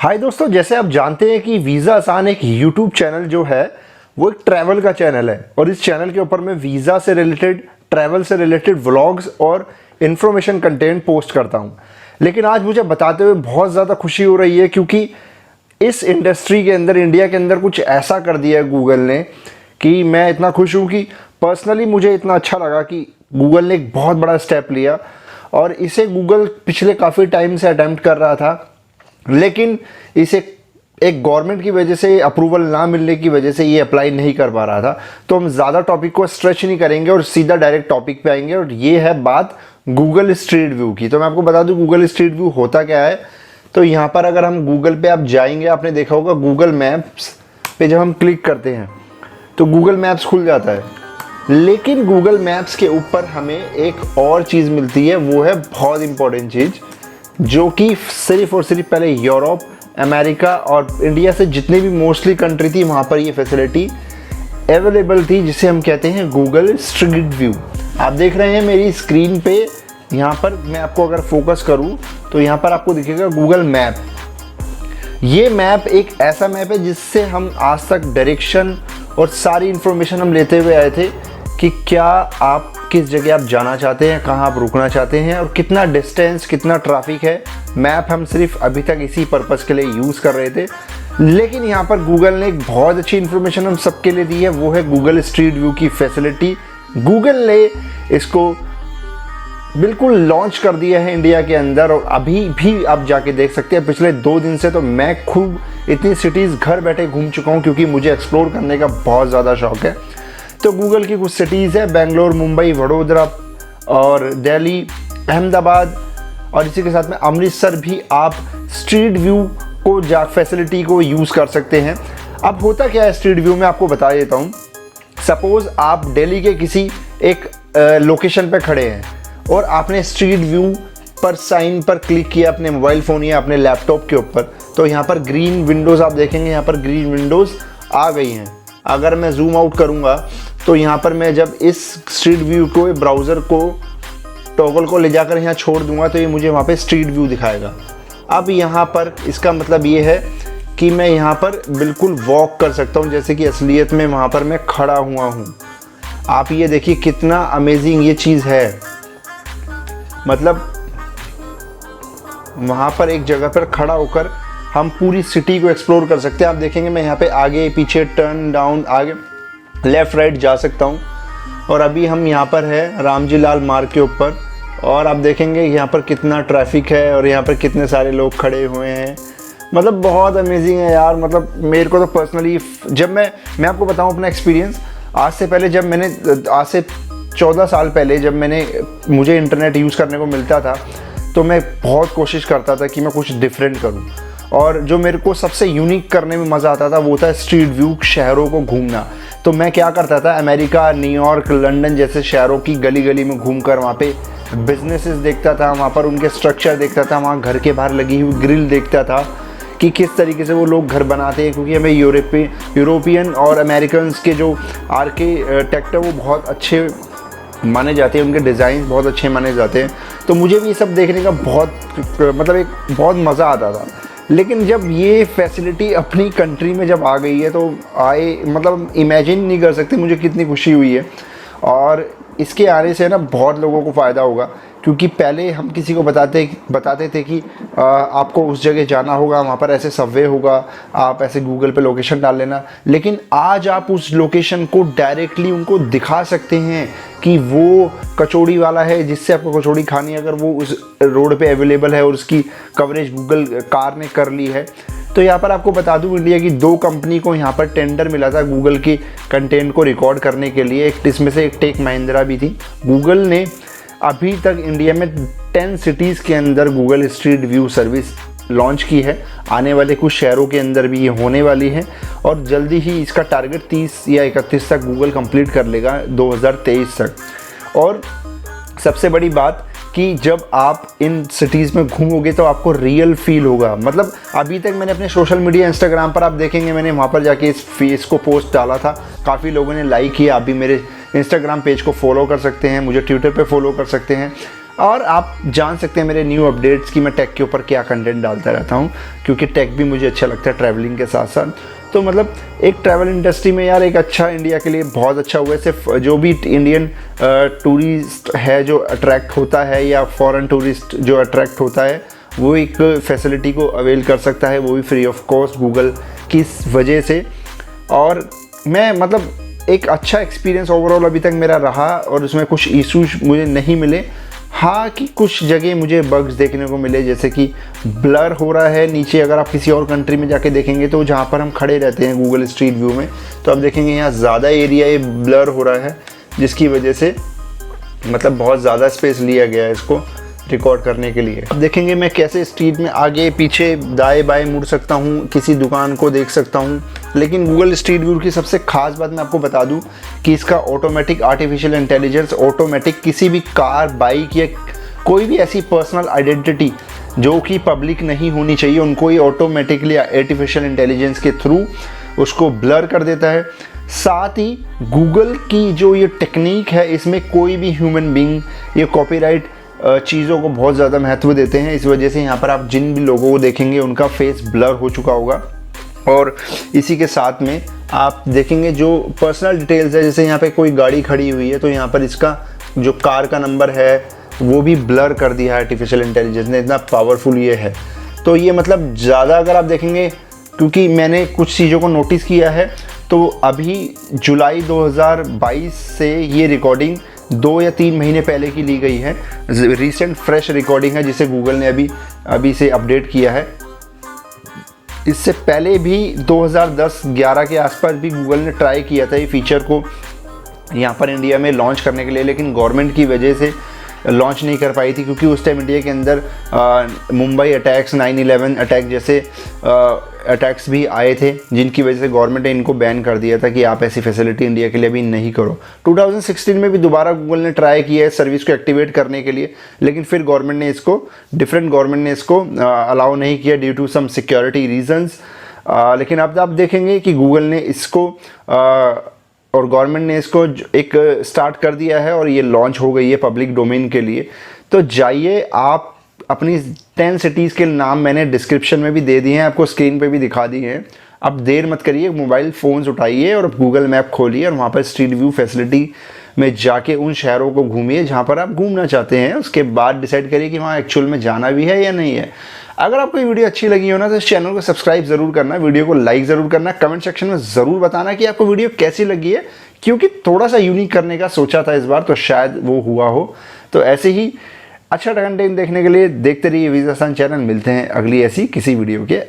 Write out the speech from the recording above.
हाय दोस्तों, जैसे आप जानते हैं कि वीज़ा आसान एक यूट्यूब चैनल जो है वो एक ट्रैवल का चैनल है और इस चैनल के ऊपर मैं वीज़ा से रिलेटेड, ट्रैवल से रिलेटेड व्लॉग्स और इन्फॉर्मेशन कंटेंट पोस्ट करता हूं। लेकिन आज मुझे बताते हुए बहुत ज़्यादा खुशी हो रही है क्योंकि इस इंडस्ट्री के अंदर, इंडिया के अंदर कुछ ऐसा कर दिया है गूगल ने कि मैं इतना खुश हूँ कि पर्सनली मुझे इतना अच्छा लगा कि गूगल ने एक बहुत बड़ा स्टेप लिया। और इसे गूगल पिछले काफ़ी टाइम से अटेम्प्ट कर रहा था, लेकिन इसे एक गवर्नमेंट की वजह से, अप्रूवल ना मिलने की वजह से ये अप्लाई नहीं कर पा रहा था। तो हम ज़्यादा टॉपिक को स्ट्रेच नहीं करेंगे और सीधा डायरेक्ट टॉपिक पे आएंगे, और ये है बात गूगल स्ट्रीट व्यू की। तो मैं आपको बता दूं गूगल स्ट्रीट व्यू होता क्या है। तो यहाँ पर अगर हम गूगल पे आप जाएंगे, आपने देखा होगा गूगल मैप्स पे जब हम क्लिक करते हैं तो गूगल मैप्स खुल जाता है, लेकिन गूगल मैप्स के ऊपर हमें एक और चीज़ मिलती है, वो है बहुत इंपॉर्टेंट चीज़, जो कि सिर्फ और सिर्फ पहले यूरोप, अमेरिका और इंडिया से जितने भी मोस्टली कंट्री थी वहाँ पर ये फैसिलिटी अवेलेबल थी, जिसे हम कहते हैं गूगल स्ट्रीट व्यू। आप देख रहे हैं मेरी स्क्रीन पे, यहाँ पर मैं आपको अगर फोकस करूँ तो यहाँ पर आपको दिखेगा गूगल मैप। ये मैप एक ऐसा मैप है जिससे हम आज तक डायरेक्शन और सारी इंफॉर्मेशन हम लेते हुए आए थे कि क्या आप किस जगह आप जाना चाहते हैं, कहाँ आप रुकना चाहते हैं और कितना डिस्टेंस, कितना ट्रैफिक है। मैप हम सिर्फ अभी तक इसी पर्पज़ के लिए यूज़ कर रहे थे, लेकिन यहाँ पर गूगल ने एक बहुत अच्छी इन्फॉर्मेशन हम सबके लिए दी है, वो है गूगल स्ट्रीट व्यू की फैसिलिटी। गूगल ने इसको बिल्कुल लॉन्च कर दिया है इंडिया के अंदर और अभी भी आप जाके देख सकते हैं। पिछले 2 दिन से तो मैं खूब इतनी सिटीज़ घर बैठे घूम चुका हूँ क्योंकि मुझे एक्सप्लोर करने का बहुत ज़्यादा शौक है। तो गूगल की कुछ सिटीज़ है, बेंगलोर, मुंबई, वडोदरा और दिल्ली, अहमदाबाद और इसी के साथ में अमृतसर भी आप स्ट्रीट व्यू को फैसिलिटी को यूज़ कर सकते हैं। अब होता क्या है स्ट्रीट व्यू में, आपको बता देता हूँ। सपोज़ आप दिल्ली के किसी एक लोकेशन पे खड़े हैं और आपने स्ट्रीट व्यू पर साइन पर क्लिक किया अपने मोबाइल फ़ोन या अपने लैपटॉप के ऊपर, तो यहाँ पर ग्रीन विंडोज़ आप देखेंगे, यहाँ पर ग्रीन विंडोज़ आ गई हैं। अगर मैं जूम आउट करूँगा तो यहाँ पर मैं जब इस स्ट्रीट व्यू को, ब्राउज़र को, टॉगल को ले जाकर यहाँ छोड़ दूँगा तो ये मुझे वहाँ पे स्ट्रीट व्यू दिखाएगा। अब यहाँ पर इसका मतलब ये है कि मैं यहाँ पर बिल्कुल वॉक कर सकता हूँ, जैसे कि असलियत में वहाँ पर मैं खड़ा हुआ हूँ। आप ये देखिए कितना अमेजिंग ये चीज़ है। मतलब वहाँ पर एक जगह पर खड़ा होकर हम पूरी सिटी को एक्सप्लोर कर सकते हैं। आप देखेंगे मैं यहाँ पे आगे पीछे, टर्न डाउन, आगे लेफ़्ट राइट जा सकता हूँ। और अभी हम यहाँ पर है रामजी लाल मार्ग के ऊपर और आप देखेंगे यहाँ पर कितना ट्रैफिक है और यहाँ पर कितने सारे लोग खड़े हुए हैं। मतलब बहुत अमेजिंग है यार। मतलब मेरे को तो पर्सनली, जब मैं आपको बताऊँ अपना एक्सपीरियंस, आज से 14 साल पहले जब मुझे इंटरनेट यूज़ करने को मिलता था तो मैं बहुत कोशिश करता था कि मैं कुछ डिफरेंट करूं, और जो मेरे को सबसे यूनिक करने में मज़ा आता था वो था स्ट्रीट व्यू, शहरों को घूमना। तो मैं क्या करता था, अमेरिका, न्यूयॉर्क, लंदन जैसे शहरों की गली गली में घूमकर वहाँ पे बिजनेसेस देखता था, वहाँ पर उनके स्ट्रक्चर देखता था, वहाँ घर के बाहर लगी हुई ग्रिल देखता था कि किस तरीके से वो लोग घर बनाते हैं, क्योंकि हमें यूरोपियन और अमेरिकन्स के जो आर्किटेक्ट है वो बहुत अच्छे माने जाते हैं, उनके डिज़ाइन बहुत अच्छे माने जाते हैं। तो मुझे भी ये सब देखने का बहुत मज़ा आता था। लेकिन जब ये फैसिलिटी अपनी कंट्री में जब आ गई है तो मतलब इमेजिन नहीं कर सकते मुझे कितनी खुशी हुई है। और इसके आने से ना बहुत लोगों को फ़ायदा होगा, क्योंकि पहले हम किसी को बताते थे कि आपको उस जगह जाना होगा, वहाँ पर ऐसे सबवे होगा, आप ऐसे गूगल पे लोकेशन डाल लेना। लेकिन आज आप उस लोकेशन को डायरेक्टली उनको दिखा सकते हैं कि वो कचौड़ी वाला है जिससे आपको कचौड़ी खानी है, अगर वो उस रोड पे अवेलेबल है और उसकी कवरेज गूगल कार ने कर ली है। तो यहाँ पर आपको बता दूँ, इंडिया की 2 कंपनी को यहाँ पर टेंडर मिला था गूगल की कंटेंट को रिकॉर्ड करने के लिए। इसमें से एक टेक महिंद्रा भी थी। गूगल ने अभी तक इंडिया में 10 सिटीज़ के अंदर Google street view service launch की है। आने वाले कुछ शहरों के अंदर भी ये होने वाली है और जल्दी ही इसका टारगेट 30 या 31 तक गूगल कंप्लीट कर लेगा, 2023 तक। और सबसे बड़ी बात कि जब आप इन सिटीज़ में घूमोगे तो आपको रियल फील होगा। मतलब अभी तक मैंने अपने सोशल मीडिया, इंस्टाग्राम पर आप देखेंगे मैंने वहाँ पर जाके इस फेस को पोस्ट डाला था, काफ़ी लोगों ने लाइक किया। आप भी मेरे इंस्टाग्राम पेज को फॉलो कर सकते हैं, मुझे ट्विटर पे फॉलो कर सकते हैं। और आप जान सकते हैं मेरे न्यू अपडेट्स कि मैं टेक के ऊपर क्या कंटेंट डालता रहता हूँ, क्योंकि टेक भी मुझे अच्छा लगता है ट्रैवलिंग के साथ साथ। तो मतलब एक ट्रैवल इंडस्ट्री में यार एक अच्छा इंडिया के लिए बहुत अच्छा हुआ है। सिर्फ जो भी इंडियन टूरिस्ट है जो अट्रैक्ट होता है या फॉरेन टूरिस्ट जो अट्रैक्ट होता है वो एक फैसिलिटी को अवेल कर सकता है, वो भी फ्री ऑफ कॉस्ट गूगल की इस वजह से। और मैं मतलब एक अच्छा एक्सपीरियंस ओवरऑल अभी तक मेरा रहा और उसमें कुछ इश्यूज मुझे नहीं मिले। हाँ कि कुछ जगह मुझे बग्स देखने को मिले, जैसे कि ब्लर हो रहा है नीचे। अगर आप किसी और कंट्री में जाके देखेंगे तो जहाँ पर हम खड़े रहते हैं गूगल स्ट्रीट व्यू में, तो आप देखेंगे यहाँ ज़्यादा एरिया ये ब्लर हो रहा है, जिसकी वजह से मतलब बहुत ज़्यादा स्पेस लिया गया है इसको रिकॉर्ड करने के लिए। अब देखेंगे मैं कैसे स्ट्रीट में आगे पीछे दाएं बाएं मुड़ सकता हूँ, किसी दुकान को देख सकता हूँ। लेकिन गूगल स्ट्रीट व्यू की सबसे खास बात मैं आपको बता दूँ कि इसका ऑटोमेटिक आर्टिफिशियल इंटेलिजेंस, ऑटोमेटिक किसी भी कार, बाइक या कोई भी ऐसी पर्सनल आइडेंटिटी जो कि पब्लिक नहीं होनी चाहिए, उनको ही ऑटोमेटिकली आर्टिफिशियल इंटेलिजेंस के थ्रू उसको ब्लर कर देता है। साथ ही गूगल की जो ये टेक्निक है इसमें कोई भी ह्यूमन बीइंग ये कॉपीराइट चीज़ों को बहुत ज़्यादा महत्व देते हैं। इस वजह से यहाँ पर आप जिन भी लोगों को देखेंगे उनका फेस ब्लर हो चुका होगा। और इसी के साथ में आप देखेंगे जो पर्सनल डिटेल्स है, जैसे यहाँ पे कोई गाड़ी खड़ी हुई है तो यहाँ पर इसका जो कार का नंबर है वो भी ब्लर कर दिया है आर्टिफिशियल इंटेलिजेंस ने, इतना पावरफुल ये है। तो ये मतलब ज़्यादा अगर आप देखेंगे, क्योंकि मैंने कुछ चीज़ों को नोटिस किया है, तो अभी जुलाई 2022 से ये रिकॉर्डिंग 2 या 3 महीने पहले की ली गई है। रीसेंट फ्रेश रिकॉर्डिंग है जिसे गूगल ने अभी से अपडेट किया है। इससे पहले भी 2010-11 के आसपास भी गूगल ने ट्राई किया था ये फीचर को यहाँ पर इंडिया में लॉन्च करने के लिए, लेकिन गवर्नमेंट की वजह से लॉन्च नहीं कर पाई थी, क्योंकि उस टाइम इंडिया के अंदर मुंबई अटैक्स, 9/11 अटैक जैसे अटैक्स भी आए थे, जिनकी वजह से गवर्नमेंट ने इनको बैन कर दिया था कि आप ऐसी फैसिलिटी इंडिया के लिए भी नहीं करो। 2016 में भी दोबारा गूगल ने ट्राई किया है सर्विस को एक्टिवेट करने के लिए, लेकिन फिर डिफरेंट गवर्नमेंट ने इसको अलाउ नहीं किया due to some security reasons. लेकिन अब आप देखेंगे कि गूगल ने इसको और गवर्नमेंट ने इसको एक स्टार्ट कर दिया है और ये लॉन्च हो गई है पब्लिक डोमेन के लिए। तो जाइए आप अपनी 10 सिटीज़ के नाम मैंने डिस्क्रिप्शन में भी दे दिए हैं, आपको स्क्रीन पे भी दिखा दिए हैं। अब देर मत करिए, मोबाइल फ़ोन्स उठाइए और गूगल मैप खोलिए और वहाँ पर स्ट्रीट व्यू फैसिलिटी में जाके उन शहरों को घूमिए जहाँ पर आप घूमना चाहते हैं। उसके बाद डिसाइड करिए कि वहाँ एक्चुअल में जाना भी है या नहीं है। अगर आपको ये वीडियो अच्छी लगी हो ना तो इस चैनल को सब्सक्राइब ज़रूर करना, वीडियो को लाइक ज़रूर करना, कमेंट सेक्शन में ज़रूर बताना कि आपको वीडियो कैसी लगी है, क्योंकि थोड़ा सा यूनिक करने का सोचा था इस बार, तो शायद वो हुआ हो। तो ऐसे ही अच्छा कंटेंट देखने के लिए देखते रहिए वीज़ा आसान चैनल। मिलते हैं अगली ऐसी किसी वीडियो के